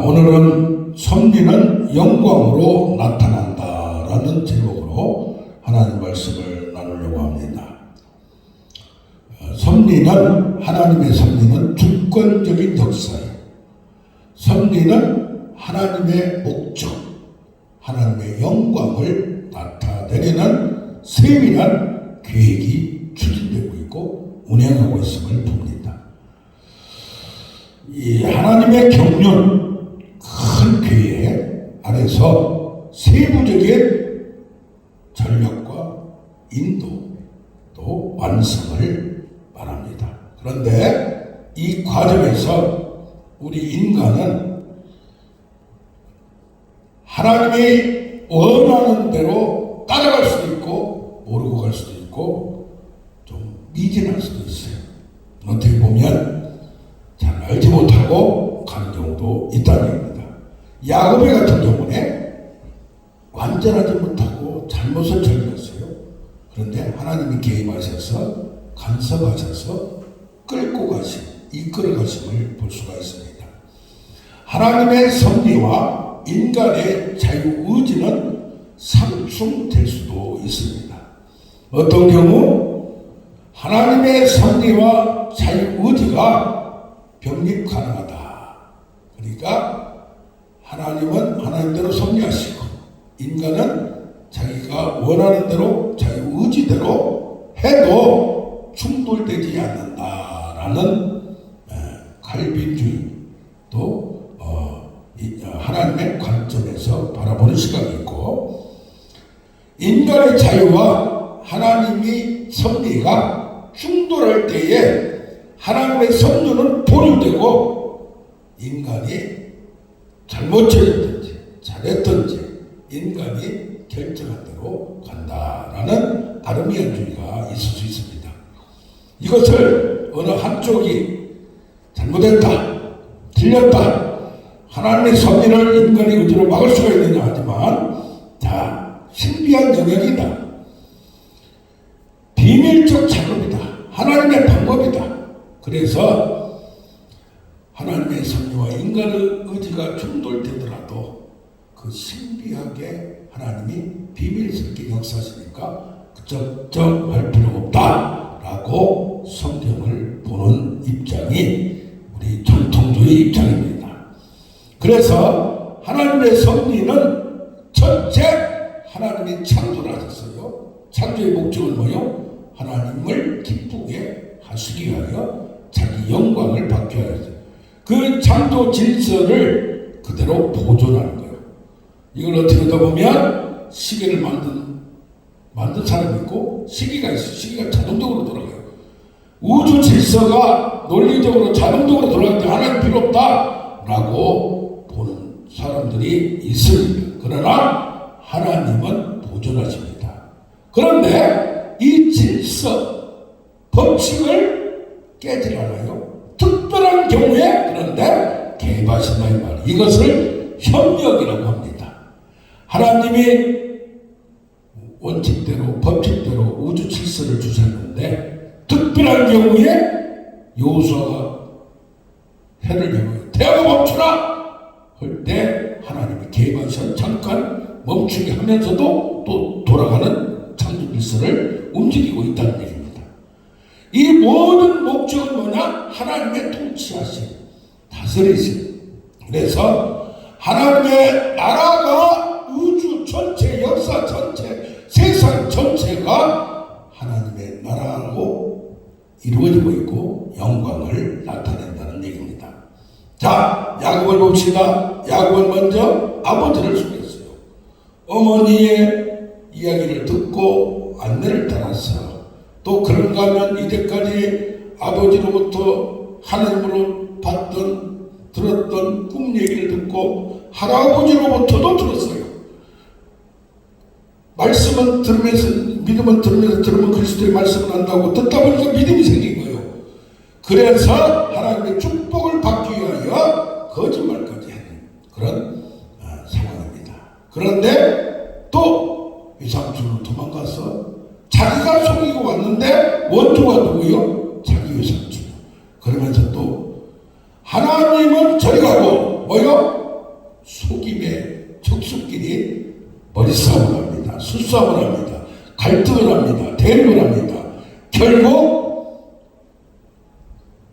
오늘은 섭리는 영광으로 나타난다라는 제목으로 하나님 말씀을 나누려고 합니다. 섭리는, 하나님의 섭리는 주권적인 역사예요. 섭리는 하나님의 목적, 하나님의 영광을 나타내려는 세밀한 계획이 추진되고 있고 운행하고 있음을 봅니다. 이 하나님의 경륜, 큰 계획 안에서 세부적인 전략과 인도 또 완성을 말합니다. 그런데 이 과정에서 우리 인간은 하나님이 원하는 대로 따라갈 수도 있고 모르고 갈 수도 있고 좀 미진할 수도 있어요. 어떻게 보면 잘 알지 못하고 가는 경우도 있다는 얘기입니다. 야곱의 같은 경우에 완전하지 못하고 잘못을 저질렀어요. 그런데 하나님이 개입하셔서 간섭하셔서 끌고 가심, 이끌어 가심을 볼 수가 있습니다. 하나님의 섭리와 인간의 자유의지는 상충될 수도 있습니다. 어떤 경우 하나님의 섭리와 자유의지가 병립 가능하다. 그러니까 하나님은 하나님대로 섭리하시고 인간은 자기가 원하는 대로 자유의지대로 해도 충돌되지 않는다라는 칼빈주의 또 하나님의 관점에서 바라보는 시각이 있고, 인간의 자유와 하나님의 섭리가 충돌할 때에 하나님의 섭리는 보류되고 인간이 잘못 저질렀든지 잘했든지 인간이 결정한 대로 간다라는 아르미안주의가 있을 수 있습니다. 이것을 어느 한쪽이 잘못했다, 틀렸다, 하나님의 섭리를 인간의 의지로 막을 수가 있느냐 하지만, 자, 신비한 영역이다, 비밀적 작업이다, 하나님의 방법이다. 그래서 하나님의 섭리와 인간의 의지가 충돌되더라도 그 신비하게 하나님이 비밀스럽게 역사하시니까 걱정할 필요가 없다라고 성경을 보는 입장이 우리 전통주의 입장입니다. 그래서 하나님의 섭리는 첫째 하나님이 창조를 하셨어요. 창조의 목적은 뭐요? 하나님을 기쁘게 하시기 위하여 자기 영광을 받기 위하여 그 창조 질서를 그대로 보존하는 거예요. 이걸 어떻게 하다 보면 시계를 만든 사람이 있고 시계가 있어요. 시계가 자동적으로 돌아가요. 우주 질서가 논리적으로 자동적으로 돌아갈 때 하나님 필요 없다라고 보는 사람들이 있습니다. 그러나 하나님은 보존하십니다. 그런데 이 질서, 법칙을 깨질 않아요. 특별한 경우에 그런데 개입하신다 이 말. 이것을 협력이라고 합니다. 하나님이 원칙대로 법칙대로 우주 질서를 주셨는데 특별한 경우에 여호수아가 해를 향하여 대화가 멈추라 할 때 하나님이 개입하셔서 잠깐 멈추게 하면서도 또 돌아가는 창조 질서를 움직이고 있다는 얘기입니다. 이 모든 목적은 뭐냐? 하나님의 통치하심, 다스리심. 그래서 하나님의 나라가 우주 전체, 역사 전체, 세상 전체가 하나님의 나라로 이루어지고 있고 영광을 나타낸다는 얘기입니다. 자, 야곱을 봅시다. 야곱은 먼저 아버지를 속였어요. 어머니의 이야기를 듣고 안내를 따라서 또 그런가 하면 이제까지 아버지로부터 하나님으로 봤던 들었던 꿈 얘기를 듣고 할아버지로부터도 들었어요. 말씀은 들으면서, 믿음은 들으면서 들으면 그리스도의 말씀을 안다고 듣다 보니까 믿음이 생긴 거예요. 그래서 하나님의 축복을 받기 위하여 거짓말까지 하는 그런 상황입니다. 그런데 또 이상촌으로 도망가서 자기가 속이고 왔는데 원조가 누구요? 자기 외삼촌. 그러면서 또 하나님은 저리 가고 뭐요? 수싸움을 합니다. 갈등을 합니다. 대립을 합니다. 결국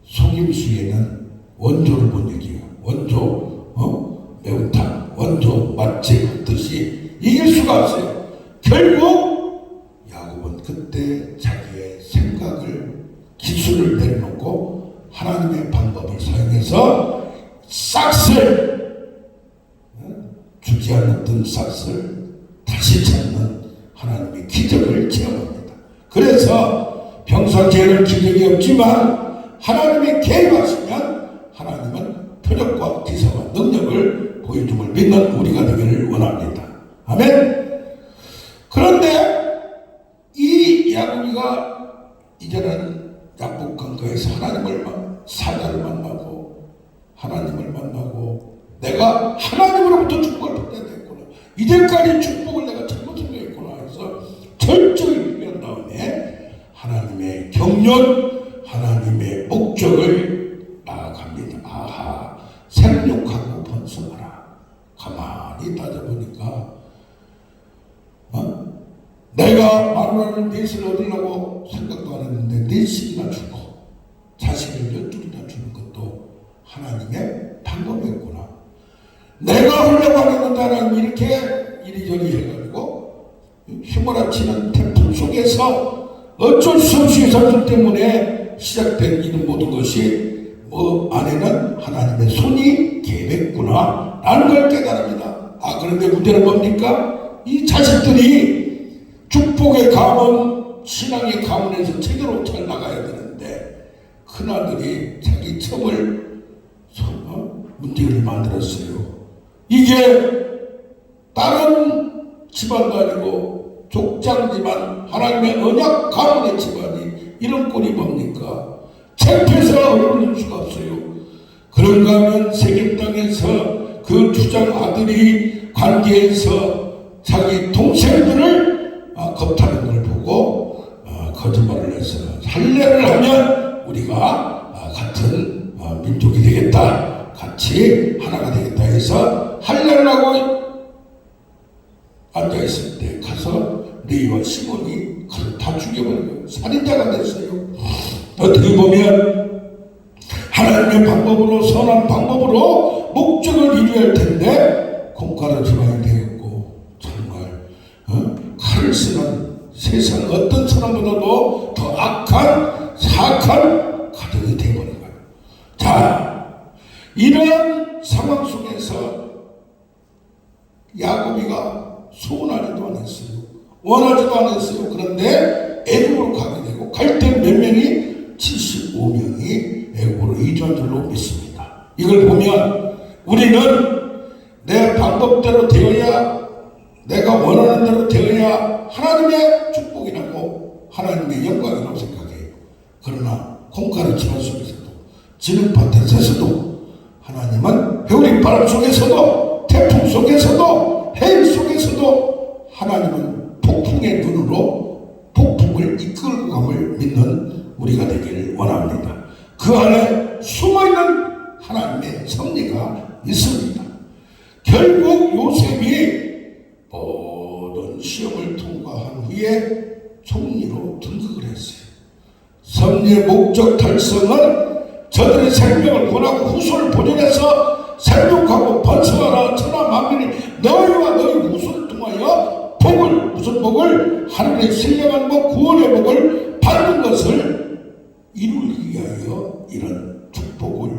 속임수에는 원조를 못 이겨요. 원조 매운탕, 원조 맛집 하듯이 이길 수가 없어요. 결국 야곱은 그때 자기의 생각을 기술을 내려놓고 하나님의 방법을 사용해서 싹을 주지 않았던 싹을 다시 찾는 하나님의 기적을 체험합니다. 그래서 평상시에는 기적이 없지만 하나님의 개입하시면 하나님은 표적과 기사와 능력을 보여줌을 믿는 우리가 되기를 원합니다. 아멘. 그런데 이 야곱이가 이제는 약복강가에서 사자를 만나고 하나님을 만나고 내가 하나님으로부터 축복을 받아야 되겠구나. 이제까지 축복을 내가 잘못 생각했구나 해서 철저히 비교한 다음에 하나님의 경륜, 하나님의 목적을 나아갑니다. 아하, 생육하고 번성하라. 가만히 따져보니까 내가 마누라를 넷을 얻으려고 생각도 안 했는데 넷씩이나 주고 자식을 12이나 주는 것도 하나님의 방법이었구나. 내가 하려고 하는 자는 이렇게 이리저리 해가지고 휘몰아치는 태풍 속에서 어쩔 수 없이 사실 때문에 시작된 이런 모든 것이 안에는 하나님의 손이 계획구나 라는 걸 깨달습니다. 그런데 문제는 뭡니까? 이 자식들이 축복의 가문, 신앙의 가문에서 제대로 잘 나가야 되는데 큰아들이 자기 첩을 문제를 만들었어요. 이게 다른 집안도 아니고 족장지만 하나님의 언약 가문의 집안이 이런 꼴이 뭡니까? 창피해서 어려울 수가 없어요. 그런가 하면 세겜 땅에서 그 주장 아들이 관계에서 자기 동생들을 겁타는 걸 보고 거짓말을 해서 할례를 하면 우리가 같은 민족이 되겠다, 같이 하나가 되겠다 해서 할례를 하고 앉아있을 때 가서 레위와 시몬이 가서 다 죽여버리고 살인자가 됐어요. 어떻게 보면 하나님의 방법으로, 선한 방법으로 목적을 이루어야 할 텐데 콩가루 지방이 되었고 정말 칼을 쓰는 세상 어떤 사람보다도 더 악한 사악한 가정이 되어버린 거예요. 자, 이런 상황 속에서 야곱이가 소원하지도 않았어요. 원하지도 않았어요. 그런데 애굽으로 가게 되고 갈 때 몇 명이 75명이 애굽으로 이주한 줄로 믿습니다. 이걸 보면 우리는 내 방법대로 되어야, 내가 원하는 대로 되어야 하나님의 축복이 나고 하나님의 영광이라고 생각해요. 그러나 콩가루 지방 속에서도, 지능밭에서도, 하나님은 겨울의 바람 속에서도, 태풍 속에서도, 해일 속에서도 하나님은 폭풍의 눈으로 폭풍을 이끌고 감을 믿는 우리가 되기를 원합니다. 그 안에 숨어있는 하나님의 섭리가 있습니다. 결국 요셉이 모든 시험을 통과한 후에 총리로 등극을 했어요. 섭리의 목적 달성은 저들의 생명을 권하고 후손을 보존해서 생육하고 번성하라. 천하 만민이 너희와 너희 후손을 통하여 복을, 무슨 복을? 하늘의 신령한 복, 구원의 복을 받는 것을 이루기 위하여 이런 축복을,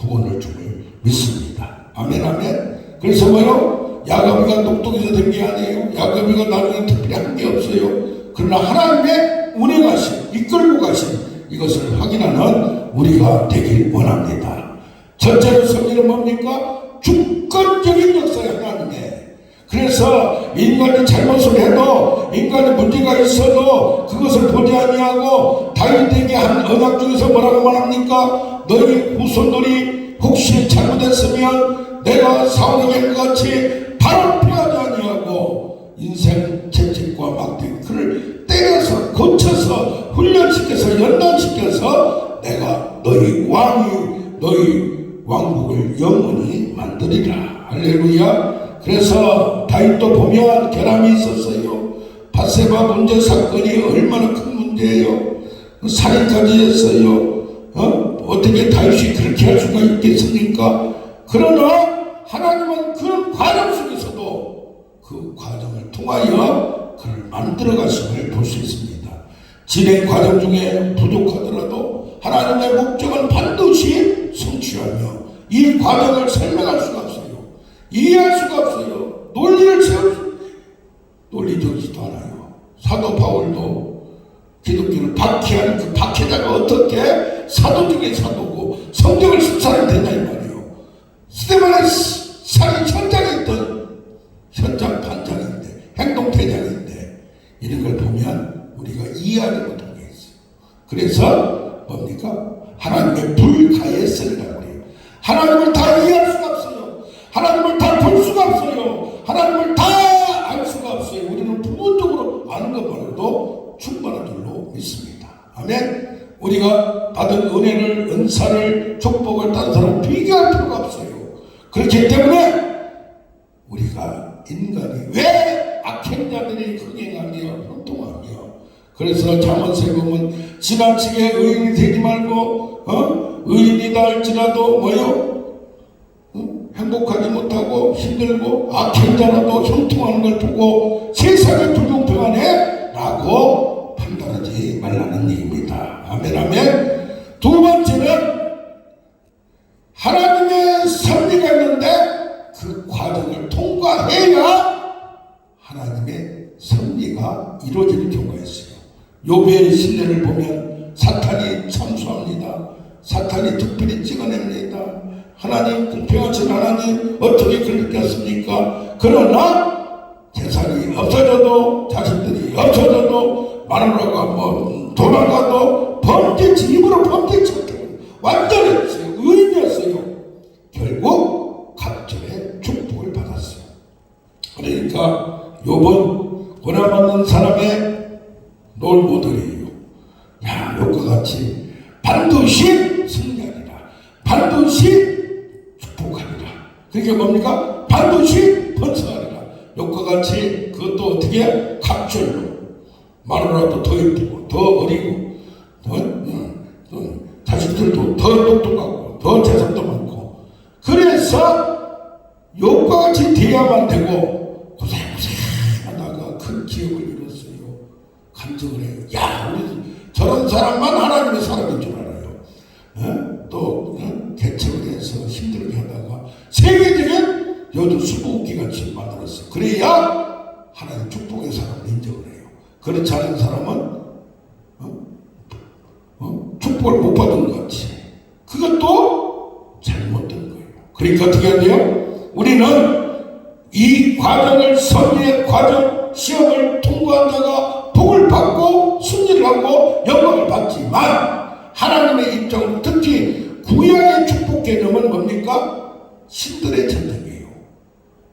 구원을 줌을 믿습니다. 아멘, 아멘. 그래서 뭐요? 야곱이가 똑똑해서 된 게 아니에요. 야곱이가 나중에 특별히 한 게 없어요. 그러나 하나님의 운행하심, 이끌고 가심, 이것을 확인하는 우리가 되길 원합니다. 첫째로 섭리는 뭡니까? 주권적인 역사의 하나님의. 그래서 인간이 잘못을 해도, 인간의 문제가 있어도 그것을 보지 아니하고 다윗에게 한 언약 중에서 뭐라고 말합니까? 너희 후손들이 혹시 잘못했으면 내가 사울에게 한 것 같이 바로 피하지 아니하고 인생 채찍과 막대 그를 때려서 고쳐서 훈련시켜서 연단시켜서 내가 너희 왕이, 너희 왕국을 영원히 만들리라. 할렐루야. 그래서 다윗도 보면 결함이 있었어요. 밧세바 문제 사건이 얼마나 큰 문제예요. 살인까지 했어요. 어떻게 다윗이 그렇게 할 수가 있겠습니까? 그러나 하나님은 그런 과정 속에서도 그 과정을 통하여 그를 만들어 가심을 볼 수 있습니다. 진행 과정 중에 부족하더라도 하나님의 목적은 반드시 성취하며 이 과정을 설명할 수가 없어요. 이해할 수가 없어요. 논리를 세울 수 논리적이지도 않아요. 사도 바울도 기독교를 박해하는 그 박해자가 어떻게 사도 중에 사도고 성경을 쓴 사람이 되냐 이 말이에요. 스데반의 살인 현장에 있던 현장 반장인데 행동대장인데 이런 걸 보면 우리가 이해하지 못한 게 있어요. 그래서 뭡니까? 하나님의 불가해성이라고 해요. 하나님을 다 이해할 수가 없어요. 하나님을 다 볼 수가 없어요. 하나님을 다 알 수가 없어요. 우리는 부분적으로 아는 것만으로도 충분한 줄로 믿습니다. 아멘. 우리가 받은 은혜를, 은사를, 축복을 다른 사람과 비교할 필요가 없어요. 그렇기 때문에 우리가 인간이 왜 악행자들이 흥행하며 형통하며 그래서 잠언서에 보면 지나치게 의인이 되지 말고 의인이다 할지라도 뭐요? 행복하지 못하고 힘들고 악행자라도 형통하는 걸 보고 세상이 불공평하네 라고 판단하지 말라는 얘기입니다. 아멘 아멘. 두 번째는 하나님의 섭리가 있는데 그 과정을 통과해야 하나님의 섭리가 이루어지는 경우가 있어요. 욥의 신뢰를 보면 사탄이 참수합니다. 사탄이 특별히 찍어냅니다. 하나님 공평하신 하나님 어떻게 그렇게 했습니까? 그러나 재산이 없어져도 자식들이 없어져도 마누라가 뭐 도망가도 범죄치 입으로 범죄치 완전히 의인이었어요. 결국 갑절의 축복을 받았어요. 그러니까 욥은 고난받는 사람의 롤모델이에요. 야, 욥과 같이 반드시 승리하리라. 반드시 축복하리라. 그게 뭡니까? 반드시 번성하리라. 욥과 같이 그것도 어떻게 갑절로 마누라도 더 예쁘고 더 어리고 더 자식들도 더 똑똑하고 더 재산도 많고 그래서 욥과 같이 돼야만 되고 고생하다가 큰 기업을 이뤘어요. 간증을 해요. 야, 우리 저런 사람만 하나님의 사람인 줄 알아요. 또 개척을 해서 힘들게 하다가 세계적인 여주 수국기같이 만들었어요. 그래야 하나님 축복의 사람을 인정을 해요. 그렇지 않은 사람은 축복을 못 받은 것 같이 그것도 잘못된 거예요. 그러니까 어떻게 해야 돼요? 우리는 이 과정을 섭리의 과정 시험을 통과한 자가 복을 받고 승리를 하고 영광을 받지만 하나님의 입장으로 특히 구약의 축복 개념은 뭡니까? 신들의 전쟁이에요.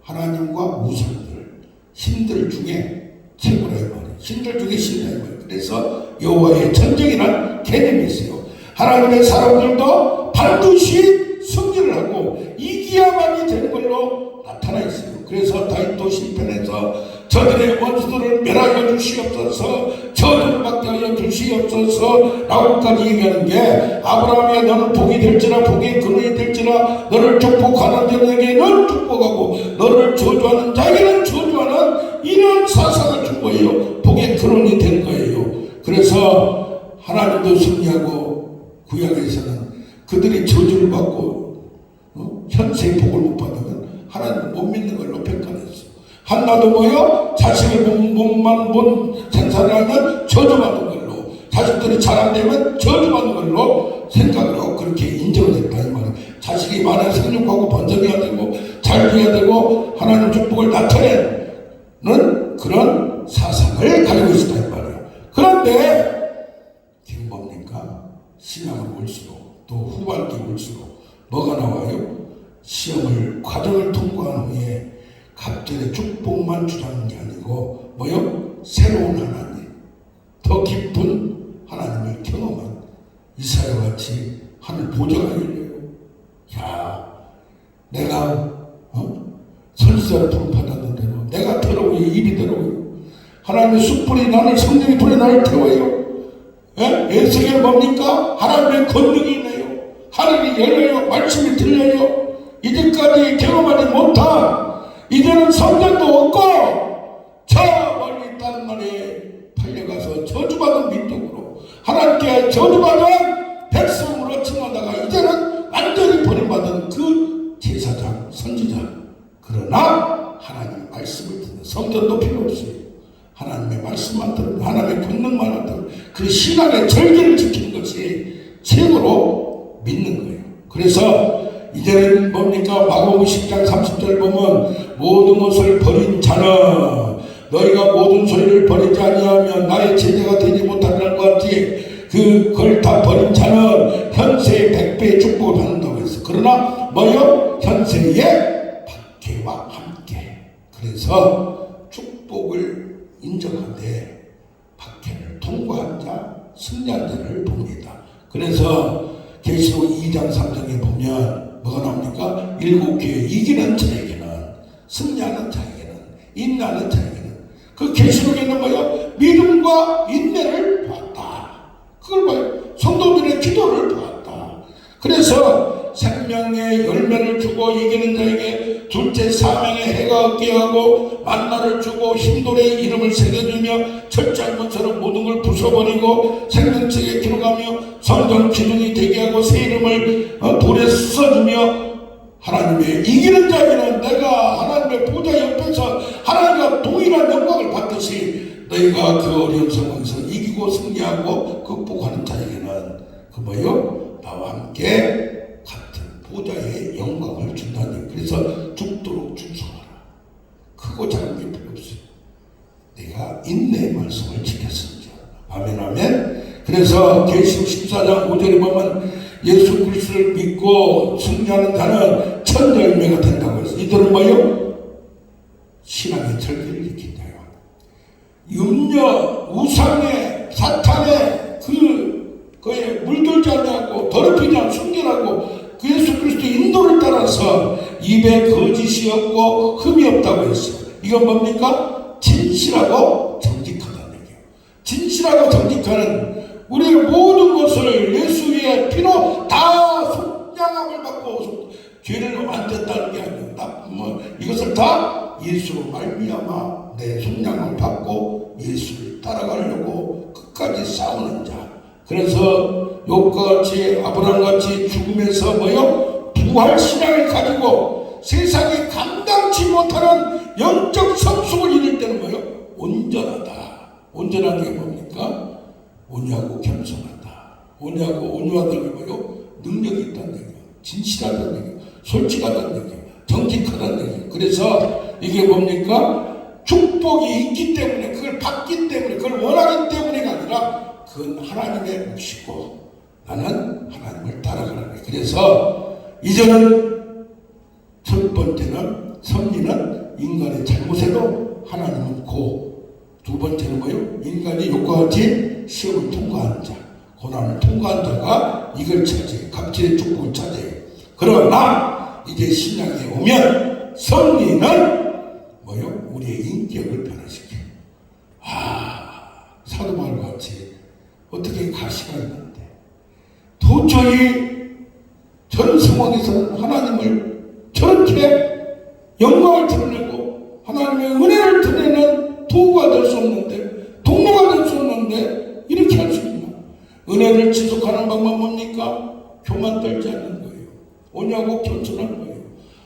하나님과 우상들 신들 중에 최고라 이 말이에요. 신들 중에 신이라 이 말이에요. 그래서 여호와의 전쟁이라는 개념이 있어요. 하나님의 사람들도 반드시 승리를 하고 이기야만이 되는 걸로 나타나 있어요. 그래서 다윗도 시편에서 저들의 원수들을 멸하여 주시옵소서 저주를 받게 하여 주시옵소서 라고까지 얘기하는 게 아브라함이야 너는 복이 될지라 복의 근원이 될지라 너를 축복하는 자에게는 축복하고 너를 저주하는 자에게는 저주하는 이런 사상을 준 거예요. 복의 근원이 된 거예요. 그래서 하나님도 승리하고 구약에서는 그들이 저주를 받고 현생 복을 못 받으면 하나님 못 믿는 걸로 평가했어요. 한나도 뭐요? 자식을 몸만 생산을 하면 저주받는 걸로 자식들이 잘 안 되면 저주받는 걸로 생각을 하고 그렇게 인정을 했다 이 말이에요. 자식이 많아 생육하고 번성해야 되고 잘 돼야 되고 하나님 축복을 나타내는 그런 사상을 가지고 있었다 이 말이에요. 그런데 지금 뭡니까? 신앙을 올수록 또 후반기 올수록 뭐가 나와요? 시험을 과정을 통과한 후에 갑절의 축복만 주장하는 게 아니고 뭐요? 새로운 하나님 더 깊은 하나님을 경험한 이사야와 같이 하늘 보좌가 열려요. 야, 내가 설사를 부름 받았는 대로 내가 더러워요. 입이 더러워요. 하나님의 숯불이 나를 성령의 불에 나를 태워요. 에스겔 뭡니까? 하나님의 권능이 있네요. 하늘이 열려요. 말씀이 들려요. 이제까지 경험하지 못한, 이제는 성전도 없고 저 멀리 다른 나라에 팔려가서 저주받은 민족으로, 하나님께 저주받은 백성으로 칭하다가 이제는 완전히 버림받은 그 제사장, 선지자. 그러나 하나님의 말씀을 듣는, 성전도 필요 없어요. 하나님의 말씀만 들으면, 하나님의 권능만 들으면 그 신앙의 절개를 지키는 것이 최고로 믿는 거예요. 그래서 이제는 뭡니까? 마가복음 10장 30절 보면 모든 것을 버린 자는, 너희가 모든 소리를 버리지 아니하면 나의 제자가 되지 못하리라는 것 같이, 그걸 다 버린 자는 현세의 100배의 축복을 받는다고 했어요. 그러나 뭐요? 현세의 박해와 함께. 그래서 축복을 인정하되 박해를 통과한 자, 승리한 자를 봅니다. 그래서 계시록 2장 3장에 보면 뭐가 나옵니까? 7교회 이기는 자에게는, 승리하는 자에게는, 인내하는 자에게는, 그 계시록에는 뭐요? 믿음과 인내를 보았다. 그걸 봐요. 성도들의 기도를 보았다. 그래서 생명의 열매를 주고 이기는 자에게 둘째 사명의 해가 얻게 하고 만나를 주고 힘돌의 이름을 새겨주며 철저한 문서로 모든 걸 부숴버리고 생명책에 기록하며 성전 기둥이 되게 하고 새 이름을 돌에 써주며, 하나님의 이기는 자에게는 내가 하나님의 보좌 옆에서 하나님과 동일한 영광을 받듯이, 너희가 그 어려운 상황에서 이기고 승리하고 극복하는 자에게는 그 뭐요? 나와 함께 같은 보좌의 영광을 준다니. 그래서 죽도록 준수하라. 크고 작은 게 필요 없어요. 내가 인내의 말씀을 지켰습니다. 아멘, 아멘. 그래서 계시록 14장 5절에 보면 예수 그리스도를 믿고 승리하는 자는 첫 열매가 된다고 했어요. 이들은 뭐요? 신앙의 절기를 일으킨다요. 음녀, 우상의, 사탄의 그에 물들지 않냐고, 더럽히지 않고 순결하고 그 예수 그리스도의 인도를 따라서 입에 거짓이 없고 흠이 없다고 했어요. 이건 뭡니까? 진실하고 정직하다는 얘기예요. 진실하고 정직하는, 우리의 모든 것을 예수의 피로 다 속량함을 받고 죄를 안 졌다는 게 아니라 이것을 다 예수로 말미암아 내 속량을 받고 예수를 따라가려고 끝까지 싸우는 자. 그래서 욥과 같이 아브라함 같이 죽음에서 뭐요? 부활 신앙을 가지고 세상이 감당치 못하는 영적 성숙을 이룰 때는 뭐요? 온전하다. 온전한 게 뭡니까? 온유하고 겸손하다. 온유하다는 게 뭐요? 능력이 있다는 얘기예요. 진실하다는 얘기예요. 솔직하다는 얘기예요. 정직하다는 얘기예요. 그래서 이게 뭡니까? 축복이 있기 때문에, 그걸 받기 때문에, 그걸 원하기 때문에가 아니라 그건 하나님의 몫이고 나는 하나님을 따라가는 거예요. 그래서 이제는 첫 번째는, 섭리는 인간의 잘못에도 하나님은 고, 두 번째는 뭐예요? 인간이 욕과 같이 시험을 통과하는 자, 고난을 통과한 자가 이걸 차지해, 각질의 축복을 차지해. 그러나 이제 신약에 오면 섭리는 뭐예요? 우리의 인격을 변화시켜요. 사도 바울과 같이 어떻게 가시가 있는데 도저히 저런 상황에서는 하나님을 저렇게 영광을 드러내고 하나님의 은혜를 드러내는 도구가 될 수 없는데, 동료가 될 수 없는데 이렇게 할 수 있나? 은혜를 지속하는 방법 뭡니까? 교만 떨지 않는 거예요. 온유하고 겸손한 거예요.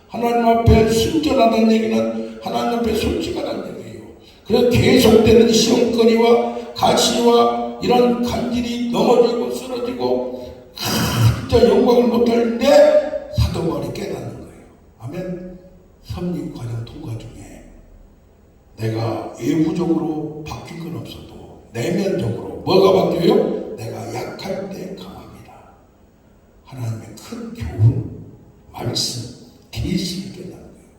하나님 앞에 순전하다는 얘기는 하나님 앞에 솔직하다는 얘기예요. 그래서 계속되는 시험거리와 가시와 이런 간질이 넘어지고 쓰러지고 진짜 영광을 못하는데 사도 바울이 깨닫는 거예요. 아멘. 섭리 과정 통과 중에 내가 외부적으로 바뀐 건 없어도 내면적으로 뭐가 바뀌어요? 내가 약할 때 강합니다. 하나님의 큰 교훈, 말씀, 계시를 깨닫는 거예요.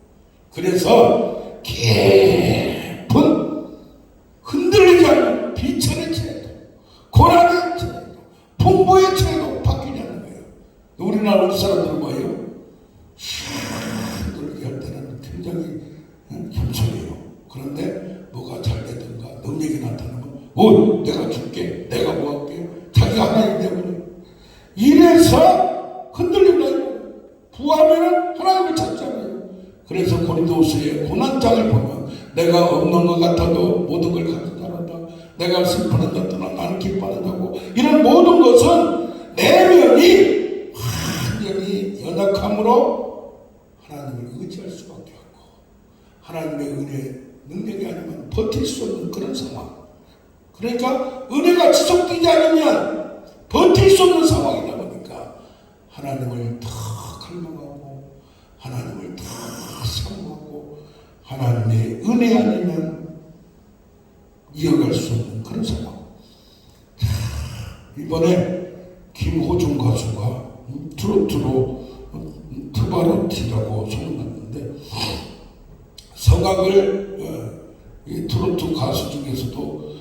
그래서 깊은 흔들리지 않는 비천의 채도, 고난의 채도, 풍부의 채도 바뀌지 않는 거예요. 우리나라 우리 사람들은 뭐예요? 흔들리게 할 때는 굉장히 겸손해요. 그런데 뭐가 잘 되든가 능력 내가 줄게, 내가 뭐 할게, 자기가 하나님 때문에 이래서 흔들린다. 부하면은 하나님을 찾잖아요. 그래서 고린도후서의 고난장을 보면 내가 없는 것 같아도 모든 걸 가져다란다. 내가 슬퍼한다 떠나 나는 기뻐한다고. 이런 모든 것은 내면이 완전히 연약함으로 하나님을 의지할 수밖에 없고 하나님의 은혜 능력이 아니면 버틸 수 없는 그런 상황. 그러니까 은혜가 지속되지 않으면 버틸 수 없는 상황이다 보니까 하나님을 더 갈망하고 하나님을 더 사모하고 하나님의 은혜 아니면 이어갈 수 없는 그런 상황. 자, 이번에 김호중 가수가 트로트로 트바로티라고 소문났는데 성악을 이 트로트 가수 중에서도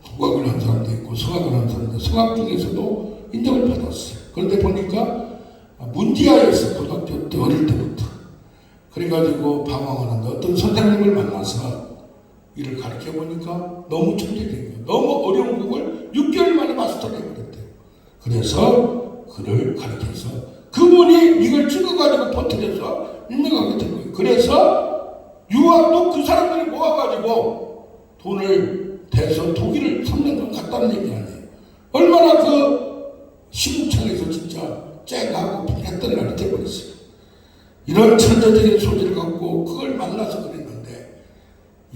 국악을 한 사람도 있고 성악을 한 사람도 있고 성악 중에서도 인정을 받았어요. 그런데 보니까 문지하였어. 고등학교 때 어릴 때부터. 그래가지고 방황하는데 어떤 선생님을 만나서 이를 가르쳐 보니까 너무 천재적이에요. 너무 어려운 곡을 6개월 만에 마스터를 해버렸대요. 그래서 그를 가르쳐서 그분이 이걸 찍어가지고 퍼뜨려서 유명하게 된 거예요. 그래서 유학도 그 사람들이 모아가지고 돈을 대서 독일을 3년간 갔다는 얘기 아니에요. 얼마나 그 시궁창에서 진짜 쨍하고 했던 날이 돼버렸어요. 이런 천재적인 소질을 갖고 그걸 만나서 그랬는데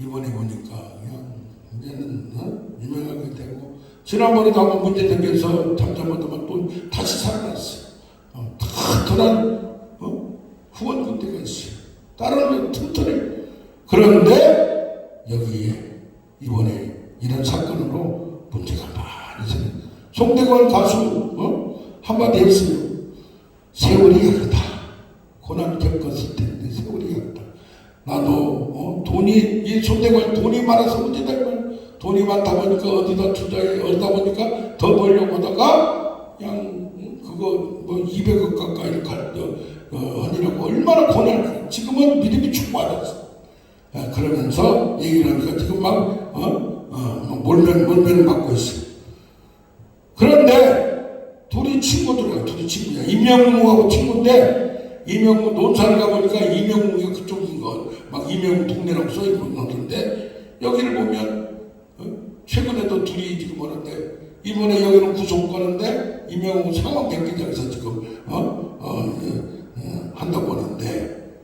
이번에 보니까 그냥 이제는 유명하게 되고 지난번에도 한번 문제 생겨서 잠잠하다가 또 다시 살아났어요. 튼튼한 후원 군대가 있어요. 다른 튼튼해. 그런데 여기에 이번에 이런 사건으로 문제가 많이 생겨요. 송대관 가수 한마디 했어요. 세월이 약하다. 고난 겪었을 텐데 세월이 약하다. 나도 이 송대관 돈이 많아서 문제다. 돈이 많다 보니까 어디다 투자해 어디다 보니까 더 벌려고 하다가 그냥 그거 200억 가까이 하느라고 얼마나 고난을 지금은 믿음이 충만했어. 그러면서 얘기를 하니까 지금 막 몰면 맞고 있어요. 그런데 둘이 친구야. 임영웅하고 친구인데 이명웅 논산을 가보니까 이명웅이 그쪽인 거 막 이명웅 동네라고 써있고 있는데 여기를 보면 최근에도 둘이 지금 하는데 이번에 여기는 구속하는데 이명웅 상황 경기장에서 지금 한다고 하는데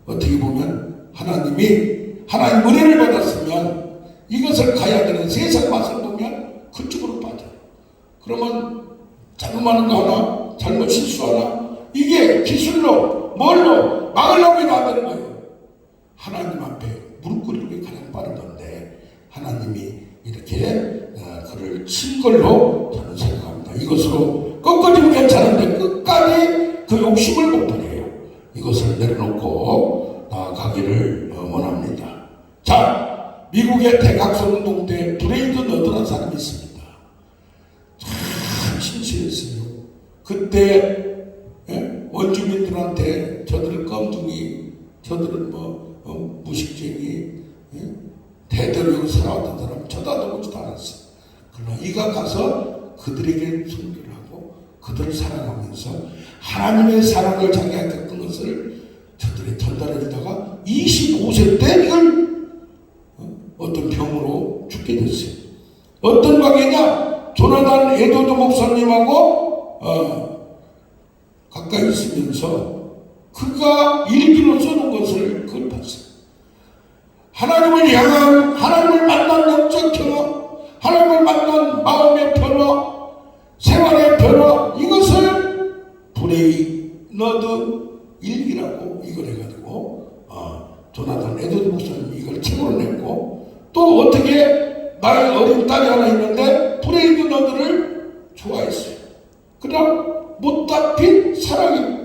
어떻게 보면 하나님 은혜를 받았으면 이것을 가야 되는 세상 맛을 보면 그쪽으로 빠져요. 그러면 잘못하는 거 하나 잘못 실수하나 이게 기술로 뭘로 막으려고 해도 안 되는 거예요. 하나님 앞에 무릎 꿇는 게 가장 빠른 건데 하나님이 이렇게 그를 친 걸로 저는 생각합니다. 이것으로 꺾어지면 괜찮은데 끝까지 그 욕심을 못 버려요. 이것을 내려놓고 나아가기를 원합니다. 자, 미국의 대각선 운동 때 브레이드 너드라는 사람이 있습니다. 참 신실했어요. 그때 원주민들한테 저들은 껌둥이, 저들은 무식쟁이, 대대로 살아왔던 사람 쳐다보지도 않았어요. 그러나 이가 가서 그들에게 선교를 하고 그들을 사랑하면서 하나님의 사랑을 자기가 겪은 것을 저들이 전달해 주다가 25세 때 이걸 어떤 병으로 죽게 됐어요. 어떤 관계냐? 조나단 에드워드 목사님하고 가까이 있으면서 그가 일기로 써놓은 것을 그걸 봤어요. 하나님을 향한, 하나님을 만난 영적 변화, 하나님을 만난 마음의 변화, 생활의 변화, 이것을 브레이너드 일기라고 이걸 해가지고 조나단 에드워드 목사님이 이걸 책으로 냈고 또 어떻게 나의 어린 딸이 하나 있는데 브레이너드를 좋아했어요. 그냥 못다 핀 사랑이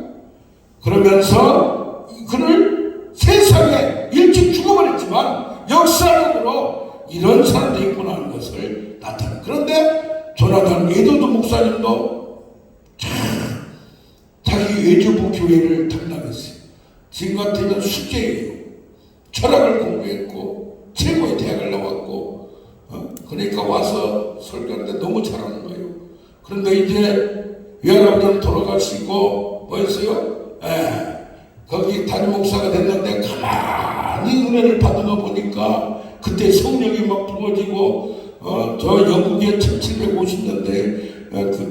그러면서 그를 세상에 일찍 죽어버렸지만 역사적으로 이런 사람도 있구나 하는 것을 나타내. 그런데 조나단 에드워드 목사님도 자기 외주부 교회를 담당했어요. 지금 같으면 수재예요. 철학을 공부했고 최고의 대학을 나왔고 그러니까 와서 설교하는데 너무 잘하는 거예요. 그런데 이제 외할아버지는 돌아가시고 뭐였어요? 거기 담임 목사가 됐는데 가만히 은혜를 받은 거 보니까 그때 성령이 막 부어지고 저 영국에 1750년대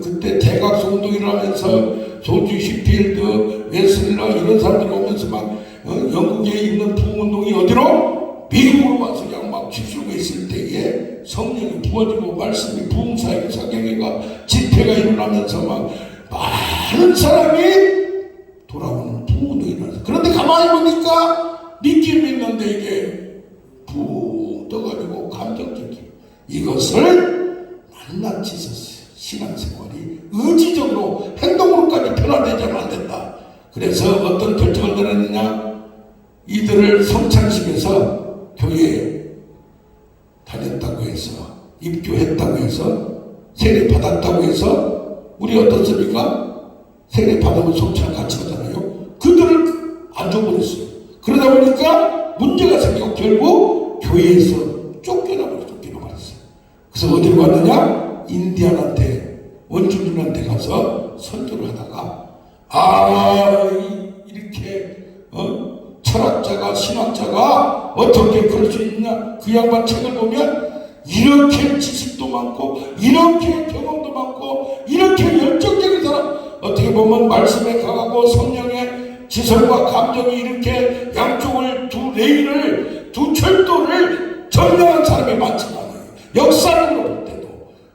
그때 대각성 운동을 하면서 조지 시필드, 웨슬러 이런 사람들이 오면서 막 영국에 있는 부흥운동이 어디로? 미국으로 와서 그냥 막 휩쓸고 있을 때에 성령이 부어지고 말씀이 부흥사역 사경회가 집회가 일어나면서 막 많은 사람이 돌아오는 부흥운동이 일어나서 그런데 가만히 보니까 믿긴 믿는데 이게 붕 떠가지고 감정적인 이것을 낱낱이 썼어요. 신앙생활이 의지적으로 행동으로까지 변화되지 안 된다. 그래서 어떤 결정을 내렸느냐? 이들을 성찬식에서 교회에 다녔다고 해서 입교했다고 해서 세례 받았다고 해서 우리 어떻습니까? 세례 받으면 성찬 같이 하잖아요. 그들을 안 줘버렸어요. 그러다 보니까 문제가 생기고 결국 교회에서 쫓겨나버렸어요. 그래서 어디로 갔느냐? 인디안한테 원주민한테 가서 설교를 하다가 이렇게 철학자가 신학자가 어떻게 그럴 수 있냐? 그 양반 책을 보면 이렇게 지식도 많고 이렇게 경험도 많고 이렇게 열정적인 사람 어떻게 보면 말씀에 강하고 성령의 지성과 감정이 이렇게 양쪽을 두 레일을 두 철도를 점령한 사람이 많지 않아요. 역사적으로 볼 때도.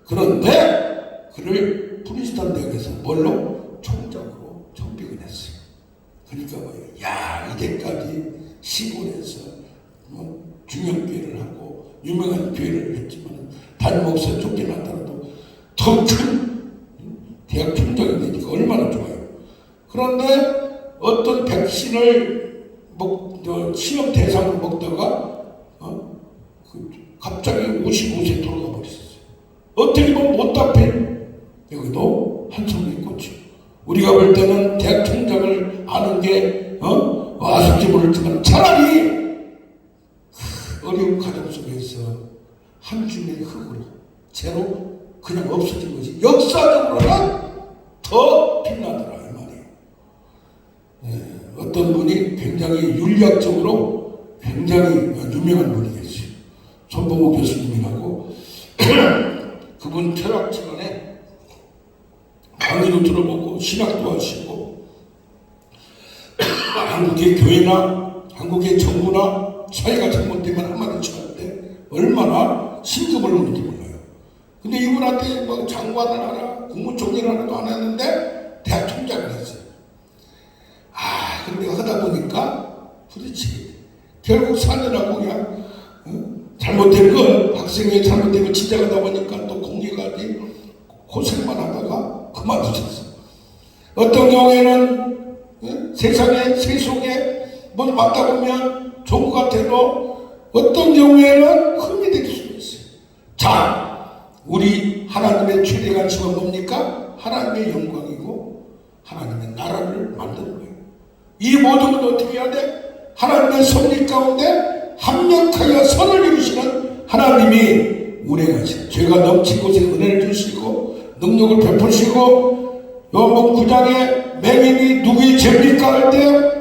그런데 그를 프린스턴 대학에서 뭘로? 총장으로 정비를 했어요. 그러니까 뭐예요? 이제까지 시골에서 중형교회를 하고 유명한 교회를 했지만 담임 목사 쫓겨나더라도 더 큰 대학 총장이 되니까 얼마나 좋아요. 그런데 어떤 백신을 시험 대상으로 먹다가 갑자기 55세 돌아가 버렸어요. 어떻게 보면 못 답해. 여기도 한성의 꽃이요. 우리가 볼 때는 대학 총장을 아는 게 아실지 모르지만 차라리 어려운 가정 속에서 한 줌의 흙으로 채로 그냥 없어진 것이 역사적으로는 더 빛나더라 이 말이에요. 어떤 분이 굉장히 윤리학적으로 굉장히 유명한 분이 계세요. 손봉호 교수님이라고 그분 철학시간에 강의도 들어보고 신학도 하시고 한국의 교회나 한국의 정부나 사회가 잘못되면 한마디 쳐는데 얼마나 심금을 울는지 몰라요. 근데 이분한테 뭐 장관을 하나 국무총리를 하나도 안 했는데 대학 총장을 했어요. 근데 하다 보니까 부딪히게 결국 사느라고 그냥 잘못된 건 학생이 잘못된 건 지적하다 보니까 또 공개까지 고생만 하다가 그만두셨어. 어떤 경우에는 세상의 세속에 뭘 맞다 보면 좋은 것 같아도 어떤 경우에는 흠이 될 수도 있어요. 자, 우리 하나님의 최대 관심은 뭡니까? 하나님의 영광이고 하나님의 나라를 만드는 거예요. 이 모든 건 어떻게 해야 돼? 하나님의 섭리 가운데 합력하여 선을 이루시는 하나님이 운행하시고 죄가 넘친 곳에 은혜를 주시고 능력을 베푸시고 요한복음 9장에 맹인이 누구의 죄입니까 할 때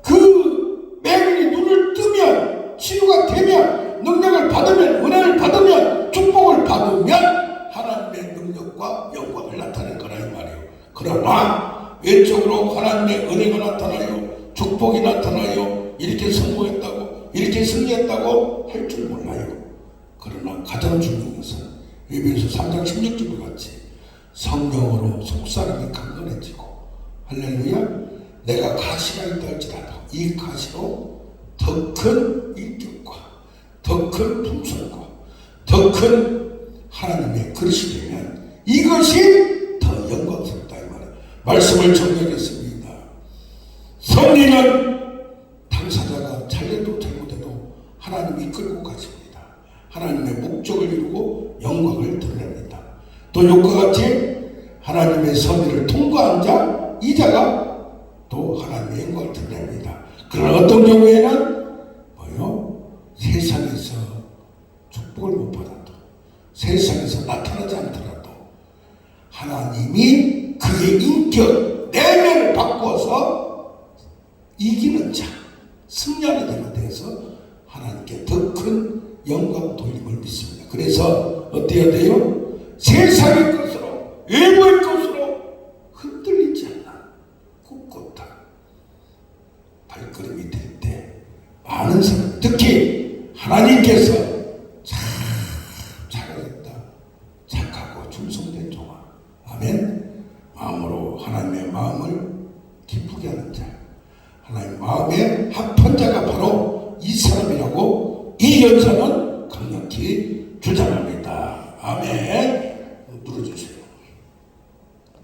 그 맹인이 눈을 뜨면 치유가 되면 능력을 받으면 은혜를 받으면 축복을 받으면 하나님의 능력과 영광을 나타낼 거라 이 말이에요. 그러나 외적으로 하나님의 은혜가 나타나요. 축복이 나타나요. 이렇게 성공했다고 이렇게 승리했다고 할 줄 몰라요. 그러나 가장 중요한 것은 에베소 3장 16절과 같이 성령으로 속사람이 강건해지고 할렐루야 내가 가시가 있다 할지라도 이 가시로 더 큰 인격과 더 큰 품성과 더 큰 하나님의 그릇이 되면 이것이 더 영광스럽다 이 말이에요. 말씀을 정리하겠습니다. 섭리는 당사자가 잘해도 잘못해도 하나님이 끌고 가십니다. 하나님의 목적을 이루고 영광을 드러냅니다. 또 이것과 같이 하나님의 섭리를 통과한 자, 이 자가 또 하나님의 영광을 드러냅니다. 그러나 어떤 경우에는 세상에서 하나님이 그의 인격 내면을 바꾸어서 이기는 자, 승리하는 자가 되어서 하나님께 더 큰 영광 돌림을 믿습니다. 그래서 어때야 돼요? 세상의 것으로 외부의 것으로 흔들리지 않나 꿋꿋한 발걸음이 될 때 많은 사람, 특히 하나님께서 참 잘하겠다, 착하고 충성된 종아, 아멘. 마음으로 하나님의 마음을 기쁘게 하는 자, 하나님의 마음에 합한 자가 바로 이 사람이라고 이 연사는 강력히 주장합니다. 아멘.